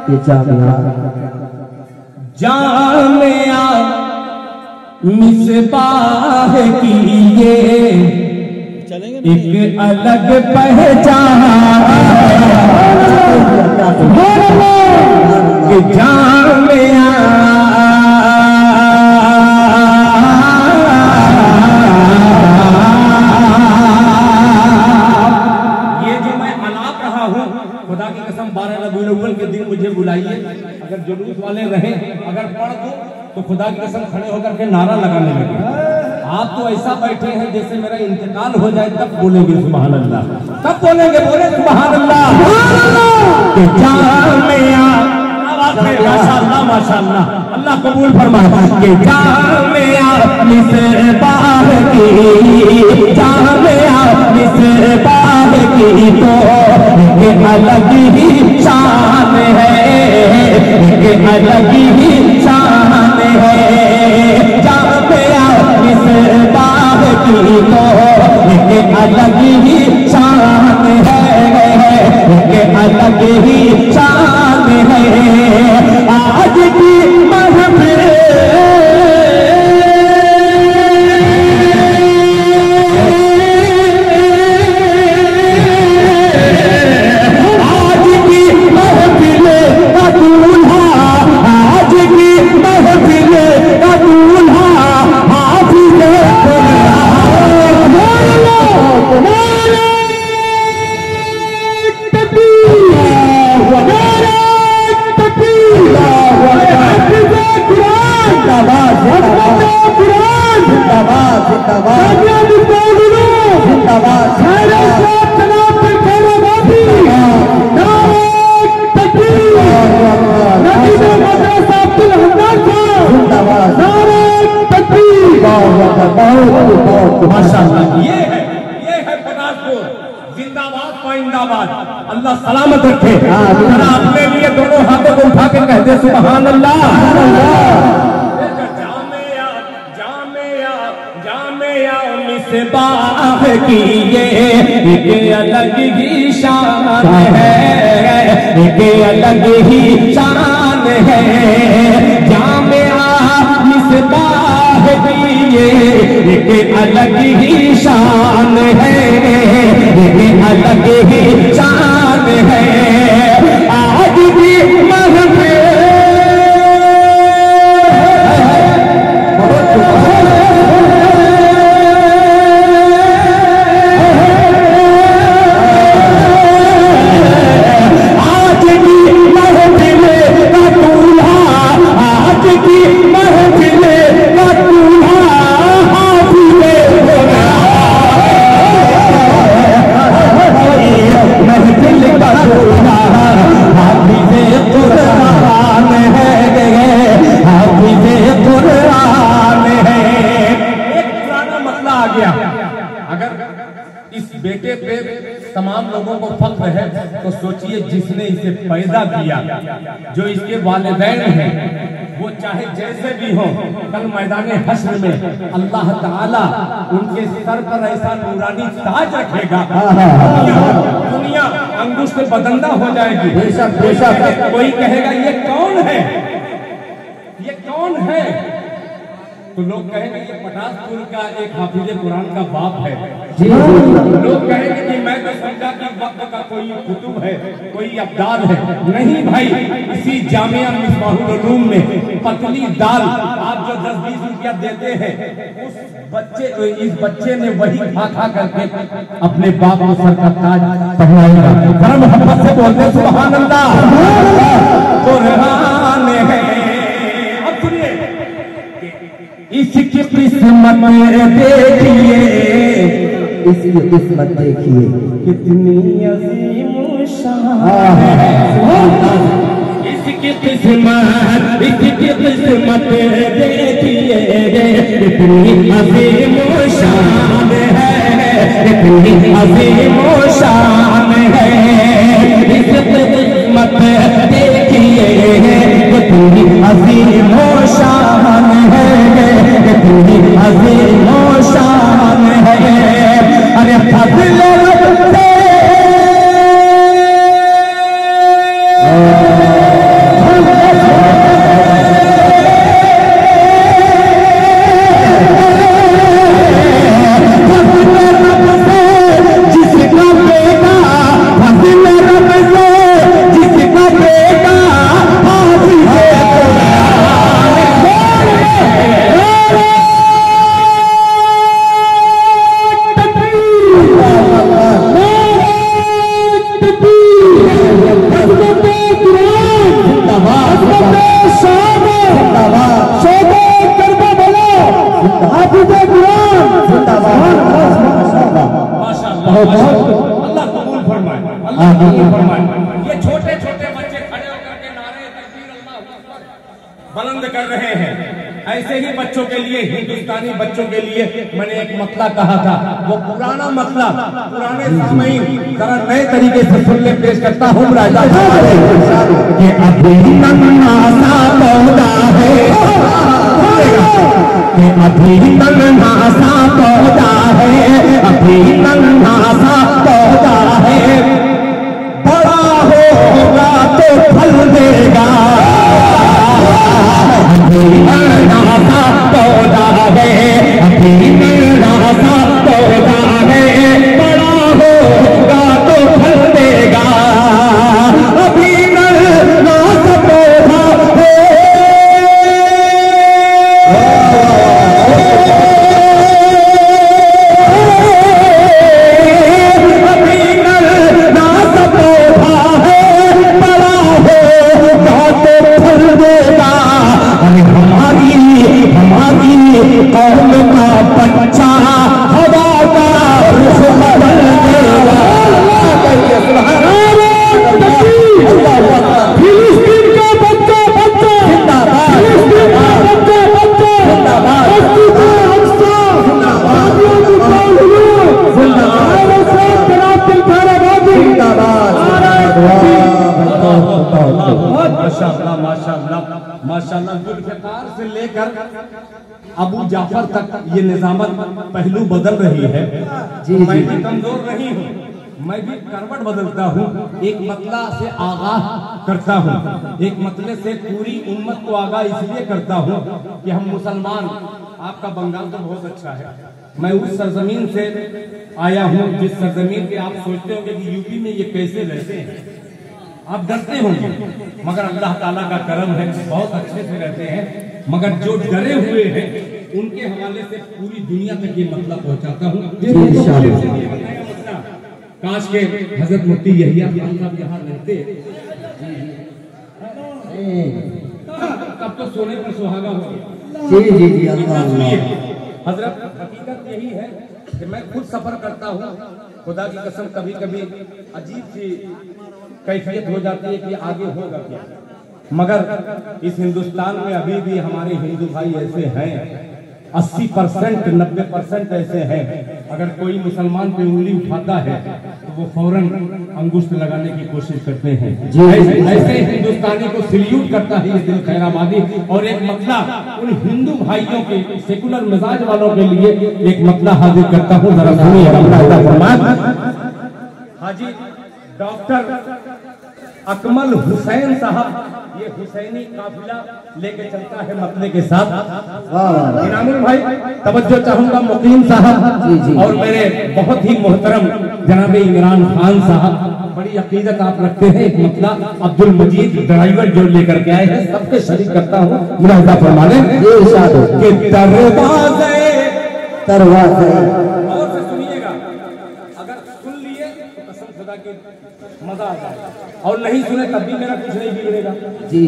ये जामिया जामिया मिसबाह की ये एक अलग पहचान कि जामिया ये जो मैं अलाप रहा हूँ, खुदा की कसम 12 रबीउल अव्वल के दिन मुझे बुलाइए, अगर जुलूस वाले रहे, अगर पढ़ दो तो खुदा की कसम खड़े होकर के नारा लगाने लगे। आप तो ऐसा बैठे हैं जैसे मेरा इंतकाल हो जाए तब बोलेंगे सुभान अल्लाह, तब बोलेंगे, बोले सुभान अल्लाह। जामिया माशाअल्लाह माशाअल्लाह, अल्लाह कबूल फरमाए। कि जामिया मिसबाह की, जामिया मिसबाह की तो एक अलग ही शान है, एक अलग ही शान है। जामिया मिसबाह की तो एक अलग ही शान है, एक अलग ही शान है। आज की महफिल माशाअल्लाह, ये है पटासपुर, जिंदाबाद पाइंदाबाद, अल्लाह सलामत रखे। जरा अपने लिए दोनों हाथों को उठा के कहते सुभान अल्लाह। जामिया जामिया जामिया मिसबाह की ये एक अलग ही शान है, एक अलग ही शान है। जामिया मिसबाह की ये एक अलग ही शान है, एक अलग ही शान है। आज भी महफिल बेटे पे तमाम लोगों को फख्र है, तो सोचिए जिसने इसे पैदा किया, जो इसके वालिदैन हैं, वो चाहे जैसे भी हो, कल मैदाने हश्र में अल्लाह ताला उनके सर पर ऐसा नूरानी ताज रखेगा, दुनिया अंगुष्ठ बदंदा हो जाएगी। बेशक बेशक, कोई कहेगा ये कौन है, ये कौन है, तो लोग कहेंगे ये पटासपुर का एक हाफिज कुरान का बाप है। लोग कहेंगे कि मैं तो समझा कि वक्त का कोई कुतुब है, कोई अब्दाल है। नहीं भाई, इसी जामिया मिसबाहुल उलूम में पतली दाल आप जो 10-20 रुपया देते हैं, इस बच्चे ने वही खा खा करके अपने बाप को सर का ताज पहनाएगा। बड़ा मोहब्बत से बोलते सुभान अल्लाह। कुरान है, अब सुनिए, इसकी किस्मत देखिए, इसकी किस्मत देखिए कितनी अजीम शान है। इसकी किस्मत, इसकी किस्मत देखिए कितनी अजीम शान है, कितनी अजीम शान है। इसकी किस्मत देखिए कितनी अजीम शान है, कितनी अजीम शान है। अरे फज़ल रब से बुलंद कर रहे हैं। ऐसे ही बच्चों के लिए, हिंदुस्तानी बच्चों के लिए मैंने एक मतला कहा था, वो पुराना मतला पुराने सामईन जरा नए तरीके से सुनने पेश करता हूँ। राजा कि अभी नन्हा सा पौधा है, कि अभी नन्हा सा पौधा है, अभी नन्हा सा पौधा है, बड़ा होगा तो फल देगा। अभी नन्हा सा पौधा है, अभी नन्हा सा पौधा है, बड़ा होगा तो फल देगा। अभी नन्हा सा पौधा है, अभी नन्हा सा पौधा है, बड़ा होगा तो फल देगा। हमारी कौम का बच्चा हवा का रुख बदल देगा। फिलिस्तीन का बच्चा बच्चा जिंदाबाद, फिलिस्तीन का बच्चा बच्चा जिंदाबाद, माशाअल्लाह माशाअल्लाह माशाअल्लाह। जुल्फ़िकार से लेकर अबू जाफर तक ये निजामत पहलू बदल रही है। मैं भी कमजोर नहीं हूँ, मैं भी करवट बदलता हूँ। एक मतला से आगाह करता हूँ, एक मतले से पूरी उम्मत को आगाह इसलिए करता हूँ कि हम मुसलमान, आपका बंगाल तो बहुत अच्छा है, मैं उस सरजमीन से आया हूँ जिस सरजमीन पे आप सोचते होंगे कि यूपी में ये कैसे रहते हैं, आप डरते होंगे, मगर अल्लाह ताला का करम है, बहुत अच्छे से रहते हैं। मगर जो डरे हुए हैं उनके हवाले से पूरी दुनिया तक ये मतलब पहुंचाता हूँ। काश के हजरत मुफ्ती यहिया खान साहब यहाँ रहते, तब तो सोने पर सुहागा हो गया। जी अल्लाह। हजरत हकीकत यही है कि मैं खुद सफर करता हूँ, खुदा की कसम कभी कभी अजीब सी कैफियत हो जाती है कि आगे होगा क्या, मगर इस हिंदुस्तान में अभी भी हमारे हिंदू भाई ऐसे हैं, 80% 90% ऐसे हैं, अगर कोई मुसलमान पे उंगली उठाता है तो वो फौरन अंगुष्ठ लगाने की कोशिश करते हैं। ऐसे हिंदुस्तानी को सल्यूट करता है ये दिल खैराबादी। और एक मतला उन हिंदू भाइयों के सेकुलर मिजाज वालों के लिए एक मतला हाजिर करता हूँ, जरा सुनिए। हाजी डॉक्टर अकमल हुसैन साहब ये हुसैनी काफिला लेके चलता है मतले के साथ। इनामुल भाई तवज्जो चाहूंगा, मुकीम साहब और मेरे बहुत ही मोहतरम जनाब इमरान खान साहब, बड़ी अकीदत आप रखते हैं। एक मतला अब्दुल मजीद ड्राइवर जो लेकर के आए हैं, सबके शरीक करता हूँ। मुलाहिजा फरमा लें कि दरवाज़े और से सुनिएगा, अगर सुन लिए तो कसम खुदा की मजा आ जाएगा, और नहीं सुने तब भी मेरा कुछ नहीं बिगड़ेगा जी,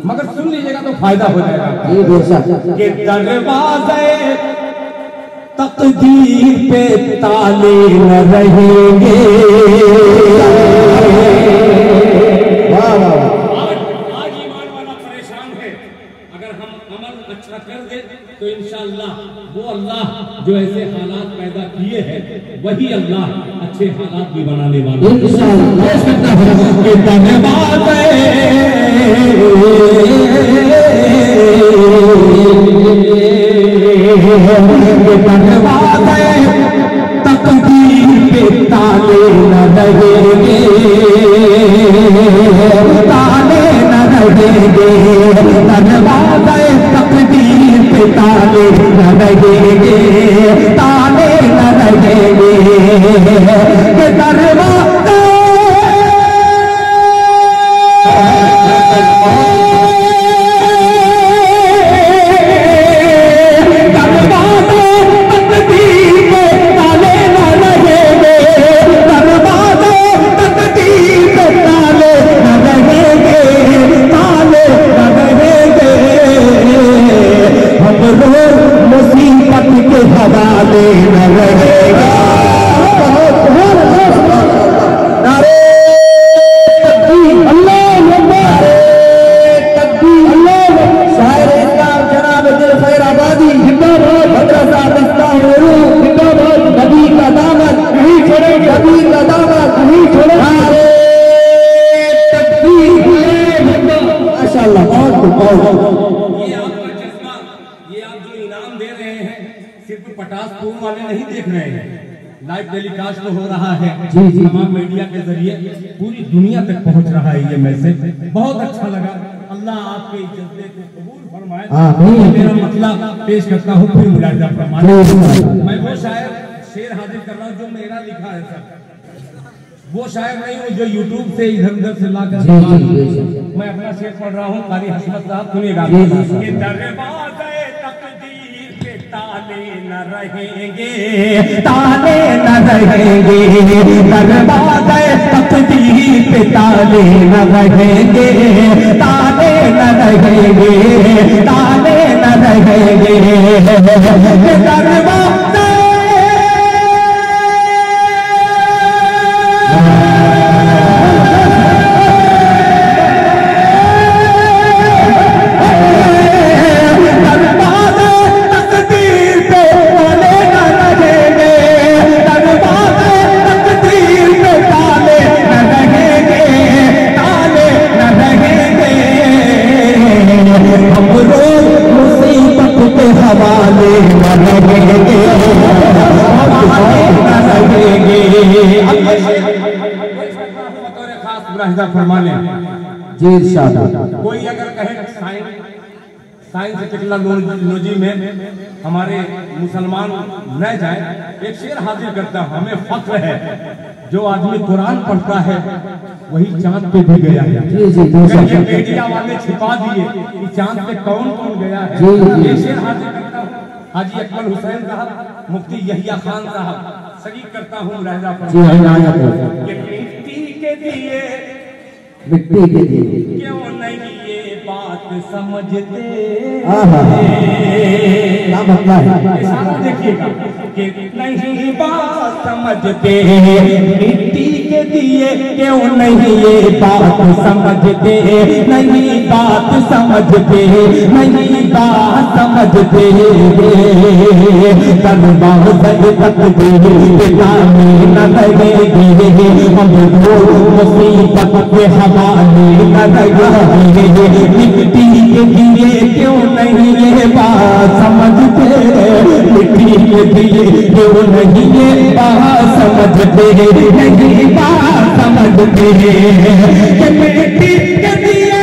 मगर सुन लीजिएगा तो फायदा हो जाएगा जी बेशक। कि दरवाज़े तकदीर पे ताले न रहेंगे। आज ईमान वाला परेशान है, अगर हम अमल अच्छा कर दे तो इंशाअल्लाह वो अल्लाह जो ऐसे हालात पैदा किए हैं वही अल्लाह अच्छे हालात भी बनाने वाला है। तकदीर पे ताले न रहेंगे, ताले न रहेंगे, दरवाज़े तकदीर पे ताले न रहेंगे, ताले न रहेंगे, दरवाज़े मुसीबत के हवाले न रहेगा। ये आपका जज्बा, ये आप जो इनाम दे रहे हैं सिर्फ पटासपुर वाले नहीं देख रहे हैं, लाइव टेलीकास्ट हो रहा है तमाम मीडिया के जरिए पूरी दुनिया तक पहुंच रहा है ये मैसेज। बहुत अच्छा लगा, अल्लाह आपके इस जज्बे को कबूल फरमाए। मेरा मतलब पेश करता हूँ, फिर मुलाहिजा फरमाए। मैं वो शायर शेर हाजिर कर रहा हूँ जो मेरा लिखा है सर, वो शायर नहीं हूँ जो यूट्यूब से इधर उधर से ला कर। मैं अपना शेर पढ़ रहा हूँ, कारी हसमत साहब सुनिएगा। दरवाज़े तकदीर के ताले न रहेंगे, ताले न रहेंगे, दरवाज़े तकदीर पे ताले न रहेंगे, ताले न रहेंगे, ताले न रहेंगे, दरवाज़े फरमाने जी इरशाद। कोई अगर कहे साइंस टेक्नोलॉजी में हमारे मुसलमान न जाए, एक शेर हाजिर करता हूं, हमें फख्र है जो आदमी कुरान पढ़ता है वही चांद पे भी गया है। ये मीडिया वाले छिपा दिए कि चांद पे कौन कौन गया है। ये शेर हाजिर करता हूँ हाजी अकमल हुसैन साहब, मुफ्ती यहिया खान साहब, सगी करता हूँ मुलाहिजा फरमाएं। मिट्टी के दिए, मिट्टी के दिए क्यों नहीं ये बात समझते, क्या मसला है? देखिएगा कि नहीं बात समझते, मिट्टी के दिए क्यों नहीं ये बात समझते, नहीं बात समझते, नहीं बात समझते, दरवाज़े तकदीर ताले न लगेंगे, हम तो मुसीबत के हवाले न लगेंगे, मिट्टी के दिए क्यों नहीं ये बात समझते, मिट्टी के दिए क्यों नहीं ये बात समझते, नहीं बात समझते, कि मिट्टी के दिए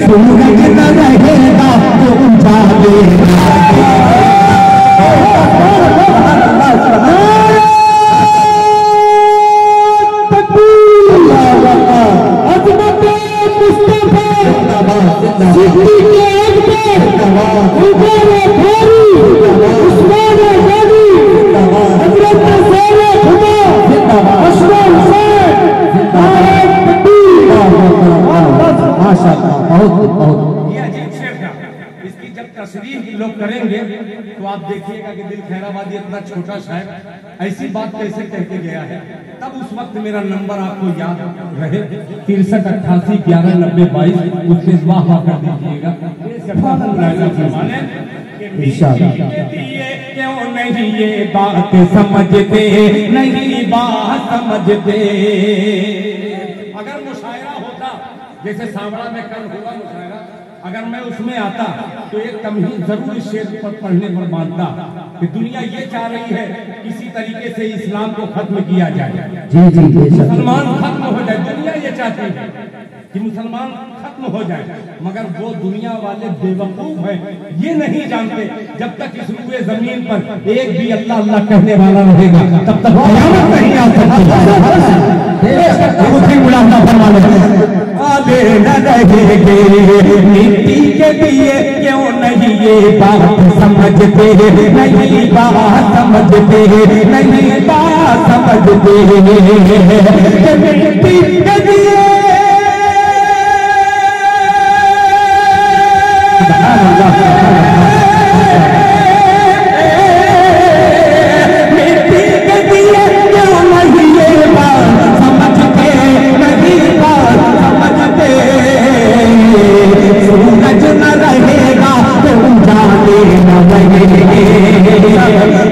सूरज न रहेगा तो उजाले लोग करेंगे तो आप देखिएगा कि दिल खैराबादी इतना छोटा शायर ऐसी बात कैसे कह के गया है। तब उस वक्त मेरा नंबर आपको याद रहे 6388119022, उससे वाह कर दीजिएगा। क्यों नहीं ये बात समझते, नहीं बात समझते। अगर मुशायरा होता जैसे सांवड़ा में कल हुआ मुशायरा, अगर मैं उसमें आता तो एक तमहीद जरूर इस शेर पर पढ़ने पर मानता कि दुनिया ये चाह रही है किसी तरीके से इस्लाम को खत्म किया जाए, मुसलमान खत्म हो जाए। दुनिया ये चाहती है कि मुसलमान खत्म हो जाए, मगर वो दुनिया वाले बेवकूफ हैं, ये नहीं जानते जब तक इस रूए जमीन पर एक भी अल्लाह अल्लाह कहने वाला रहेगा तब तक क़यामत नहीं आ सकती। मिट्टी के दिए क्यों नहीं ये बात समझते, नहीं बात समझते, नहीं बात समझते, मिट्टी के दिए मिट्टी के दिए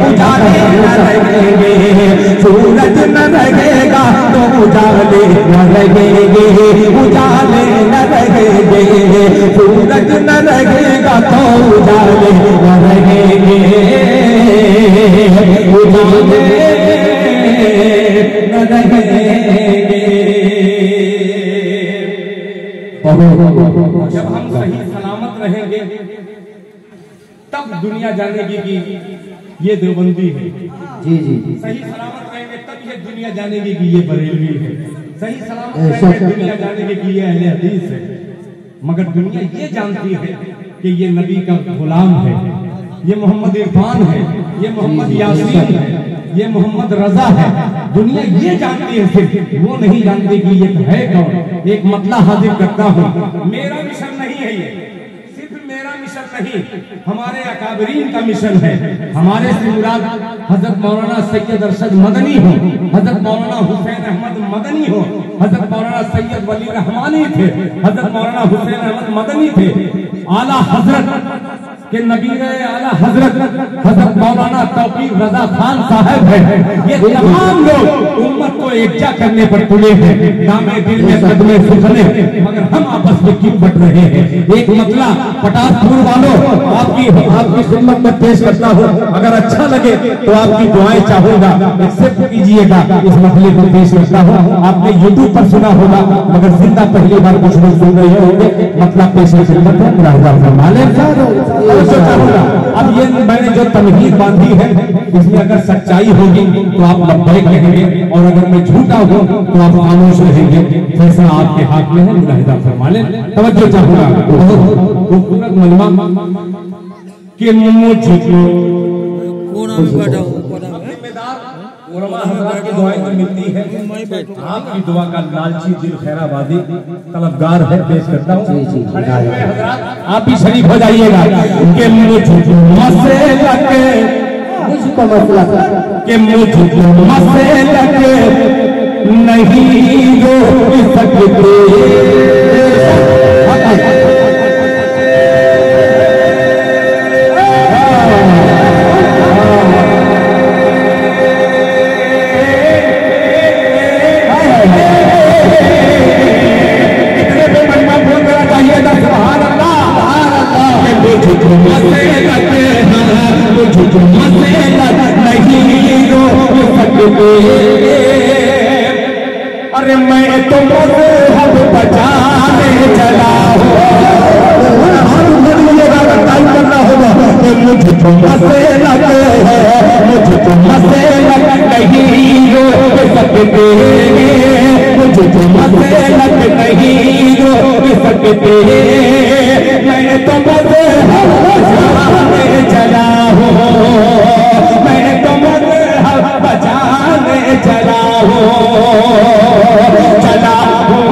उजाले न रहेंगे, सूरज न रहेगा तो उजाले न रहेंगे, उजाले न रहेंगे, सूरज न रहेगा तो उजाले न रहेंगे, उजाले न रहेंगे। जब हम सही सलामत रहेंगे तब दुनिया जानेगी कि ये देवबंदी है। जी जी सही सलामत रहेंगे तब ये दुनिया जानेगी कि ये बरेलवी है। सही सलामत रहेंगे दुनिया जानेगी कि ये अहले हदीस है। मगर दुनिया ये जानती है कि ये नबी का गुलाम है, ये मोहम्मद इरफान है, ये मोहम्मद यासीन है, ये मोहम्मद रजा है। दुनिया ये जानती है, सिर्फ वो नहीं जानती कि ये है कौन। एक मतला हाजिर करता हूँ, मेरा मिशन नहीं है ये, सिर्फ मेरा मिशन नहीं, हमारे अकाबरीन का मिशन है। हमारे से मुराद हजरत मौलाना सैयद अरशद मदनी हो, हजरत मौलाना हुसैन अहमद मदनी हो, हजरत मौलाना सैयद वली रहमानी थे, हजरत मौलाना हुसैन अहमद मदनी थे, आला हजरत के नबीर आला हजरत हजरत मौलाना तौकीर रजा खान साहब है। ये तमाम लोग उम्मत को एकजा करने पर तुले हैं, नामे दिल में कदमे सुखने, मगर हम आपस में क्यों बट रहे हैं। एक मतला पटासपुर वालों, आपकी खिदमत में पेश करता हूँ, अगर अच्छा लगे तो आपकी दुआएं चाहूंगा, एक्सेप्ट कीजिएगा। इस मसले को पेश करता हूँ, आपने यूट्यूब पर सुना होगा मगर जिंदा पहली बार कुछ लोग सुन रहे होंगे। मतलब पेश खिदमत है, अब ये मैंने जो तमहीद बांधी है इसमें अगर सच्चाई होगी तो आप लब्बैक कहेंगे, और अगर मैं झूठा हूँ तो आप खामोश रहेंगे। फैसला आपके हाथ में है, मुलाहिजा फरमा लें। तवज्जो चाहूंगा, बहुत खूबसूरत मजमा कि मुझको की दुआएं तो मिलती है, आपकी दुआ का लालची दिल खैराबादी तलबगार है। पेश करता हूँ, आप भी शरीक हो जाइएगा कि मुझको मसला के, मुझको मसला के, मुझको मसला के नहीं रोक सकते, अरे मैं तो मज़हब बचाने चला हूँ, टाइम करना होगा कि मुझको मसला है, मुझको मसला नहीं रोक सकते, मुझको मसला नहीं रोक सकते, मैं तो मज़हब बचाने चला हूँ, मैं तो मज़हब बचाने चला हूँ, चला हूँ,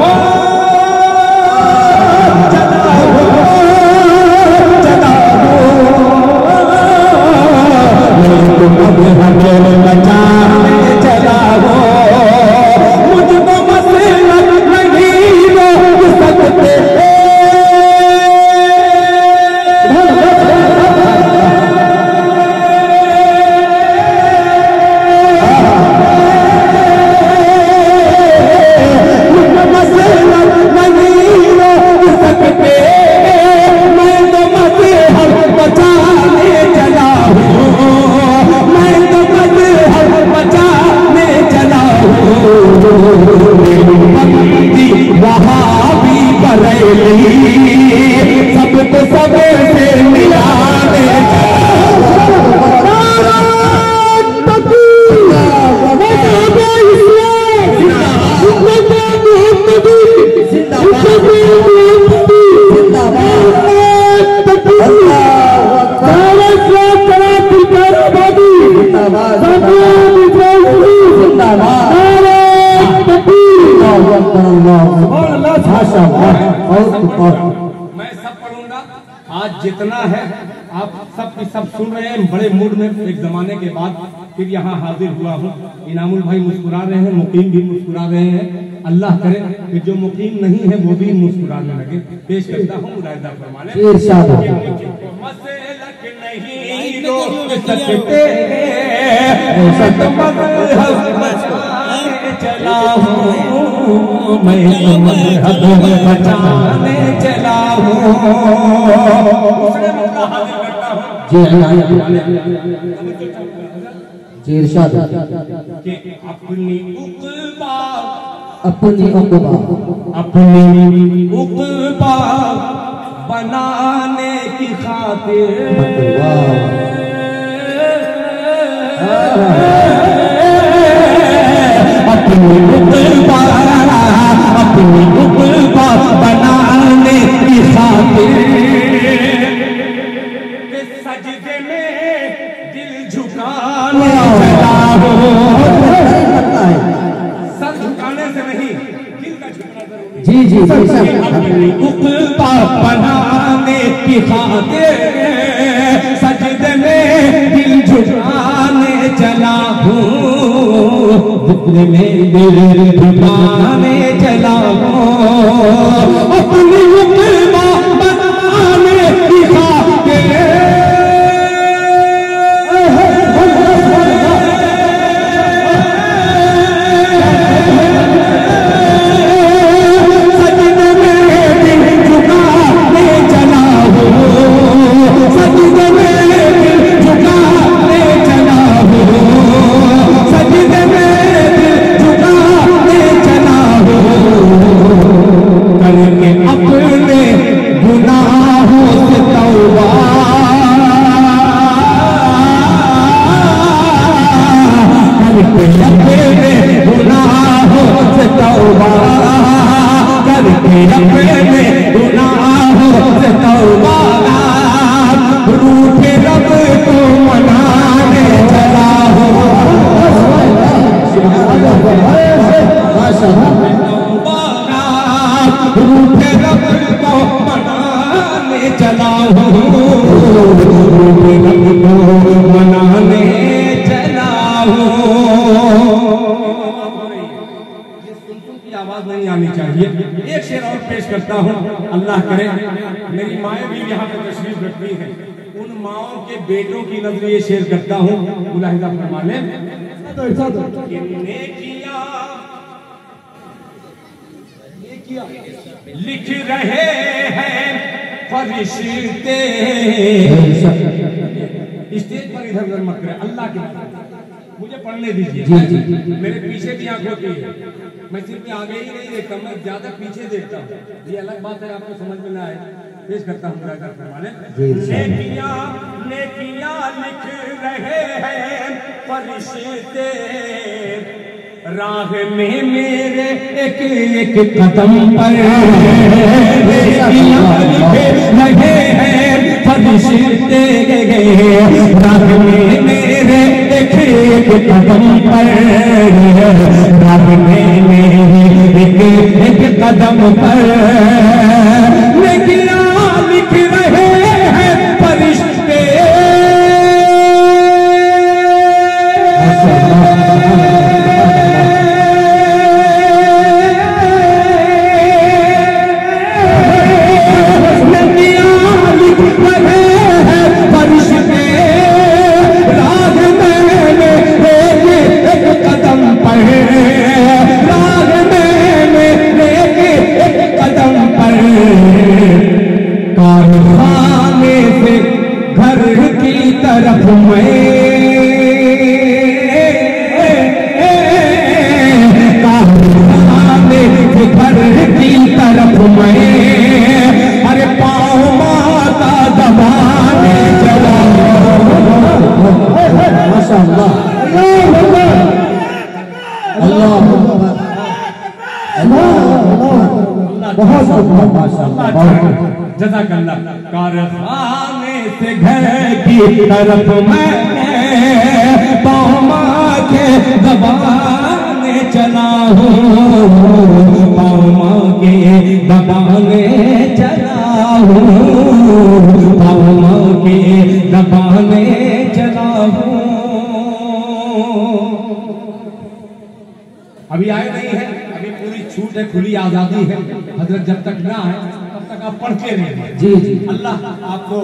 चला हूँ, चला हूँ, मुझको मज़हब बचाने चला हूँ, मुझको मसला नहीं रोक सकते। सबको सबसे मिलाने मैं सब पढ़ूंगा। आज जितना है आप सब की सब सुन रहे हैं, बड़े मूड में एक जमाने के बाद फिर यहाँ हाजिर हुआ हूँ। इनामुल भाई मुस्कुरा रहे हैं, मुकीम भी मुस्कुरा रहे हैं। अल्लाह करे कि जो मुकीम नहीं है वो भी मुस्कुराने लगे। पेश करता हूँ, मुलाहिजा फरमा लें। मसलक नहीं अमीरों के सकते बचाने चला हूँ, मैं मजहब बचाने चला हूँ। जी इरशाद कि अपनी उक़बा बनाने की खातिर अपनी उक़बा बनाने की खातिर सजदे में दिल झुकाने चला हूँ। सर झुकाने से नहीं, दिल का झुकना जरूरी। जी जी अपनी उक़बा बनाने की खातिर सजदे में दिल झुकाने चला हूँ, दिल में दिल झुकाने चला हूँ। अपनी उक़बा बनाने की खातिर एक शेर और पेश करता हूँ। अल्लाह करे मेरी माएँ भी यहाँ पे तशरीफ रखती हैं, उन माओं के बेटों की नजर ये शेर करता हूँ। मुलाहिजा फरमा लें। लिख रहे हैं फरिश्ते, स्टेज पर इधर उधर मत करें, अल्लाह के मुझे पढ़ने दीजिए। मेरे पीछे भी आंख होती है, मैं सिर्फ आगे ही नहीं देखता, मैं ज्यादा पीछे देखता हूँ। ये अलग बात है, आपको समझ में ना आए, पेश करता हूँ। नेकियां लिख रहे हैं फरिश्ते, राह में मेरे एक एक कदम पर नेकियां लिख रहे हैं फरिश्ते, राह में मेरे एक एक कदम पर, राह में मेरे एक कदम पर नेकियां लिख रहे हैं फरिश्ते। अरे पाँव माता दबाने चला। माशाअल्लाह, अल्लाह बहुत जज़ाकल्लाह। कारखाने से घर की तरफ मैं पाँव माँ के दबाने चला हूँ, पाँव माँ के दबाने चला हूँ, पाँव माँ के दबाने चला हूँ। अभी आए नहीं है, अभी पूरी छूट है, खुली आजादी है। हजरत जब तक ना आए तब तक आप पढ़ते रहिए। जी जी, अल्लाह आपको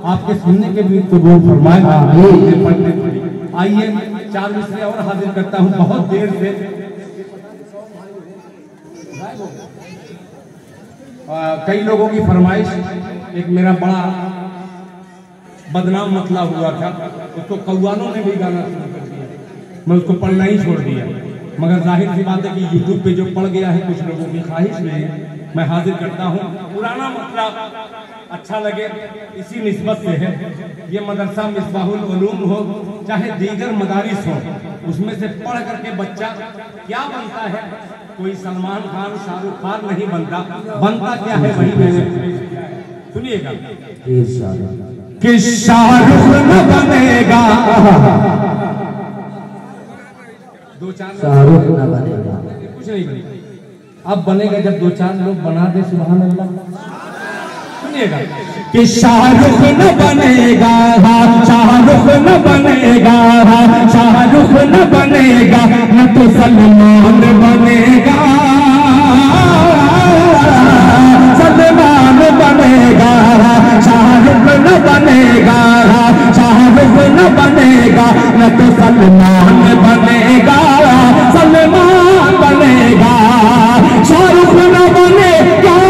आपके सुनने के भी कबूल फरमाए। आइए 4 मिसरे और हाजिर करता हूँ। बहुत देर से कई लोगों की फरमाइश, एक मेरा बड़ा बदनाम मतला हुआ था, उसको कौवानों ने भी गाना शुरू कर दिया, मैं उसको पढ़ना ही छोड़ दिया। मगर जाहिर सी बात है कि यूट्यूब पे जो पढ़ गया है, कुछ लोगों की ख्वाहिश में मैं हाजिर करता हूँ। पुराना मतला अच्छा लगे इसी निस्बत से है। ये मदरसा मिसबाहुल उलूम हो चाहे दीगर मदारिस हो, उसमें से पढ़ करके बच्चा क्या बनता है? कोई सलमान खान, शाहरुख खान नहीं बनता। बनता क्या है वही मैंने सुनिएगा कि शाहरुख न बनेगा, शाहरुख न बनेगा, कुछ नहीं बनेगा। अब बनेगा जब 2-4 लोग बना दे सुभान अल्लाह। सुनिएगा कि शाहरुख न बनेगा, शाहरुख न बनेगा, शाहरुख न बनेगा, न तो सलमान बनेगा, सलमान बनेगा। शाहरुख न बनेगा, शाहरुख न बनेगा, न तो सलमान बनेगा, सलमान बनेगा। शाहरुख न बनेगा,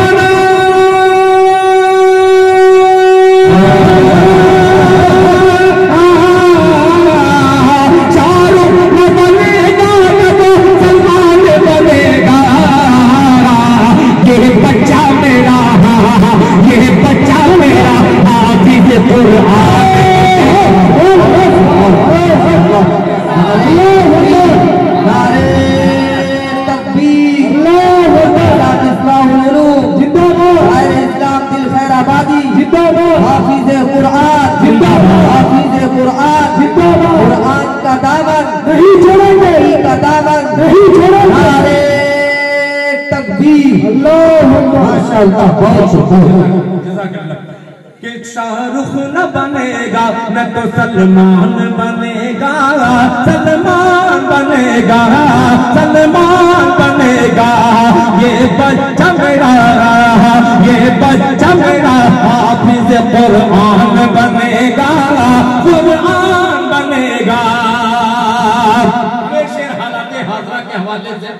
कि शाहरुख न बनेगा, न तो सलमान बनेगा, सलमान बनेगा, सलमान बनेगा। ये बच्चा मेरा, ये बच्चा मेरा हाफिज कुरान बनेगा, कुरान बनेगा। शेर हालात हाजरा के हवाले से